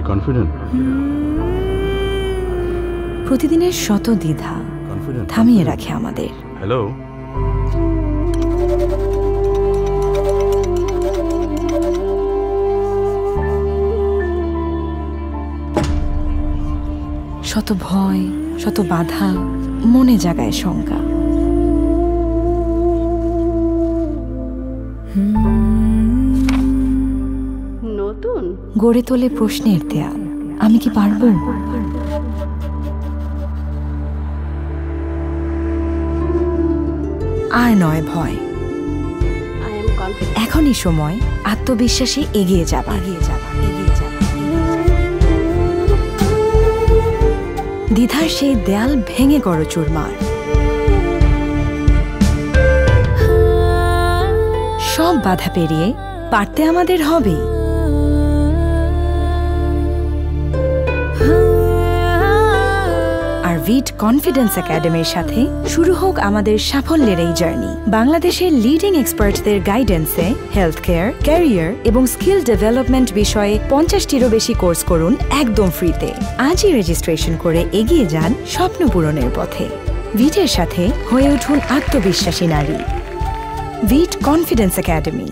Confident? প্রতিদিনের শত দ্বিধা থামিয়ে রাখে আমাদের। হ্যালো, শত ভয়, শত বাধা মনে জাগায় শঙ্কা। নতুন গড়ে তোলে প্রশ্নের দেয়াল। আমি কি পারবো? আর নয় ভয়। এখনই সময় আত্মবিশ্বাসে এগিয়ে যাবার। দ্বিধার সেই দেয়াল ভেঙে করো চুরমার। সব বাধা পেরিয়ে পারতে আমাদের হবেই। আর ভিট কনফিডেন্স একাডেমির সাথে শুরু হোক আমাদের সাফল্যের এই জার্নি। বাংলাদেশের লিডিং এক্সপার্টদের গাইডেন্সে হেলথ কেয়ার, ক্যারিয়ার এবং স্কিল ডেভেলপমেন্ট বিষয়ে 50টিরও বেশি কোর্স করুন একদম ফ্রিতে। আজই রেজিস্ট্রেশন করে এগিয়ে যান স্বপ্ন পূরণের পথে। ভিটের সাথে হয়ে উঠুন আত্মবিশ্বাসী নারী। ভিট কনফিডেন্স একাডেমি।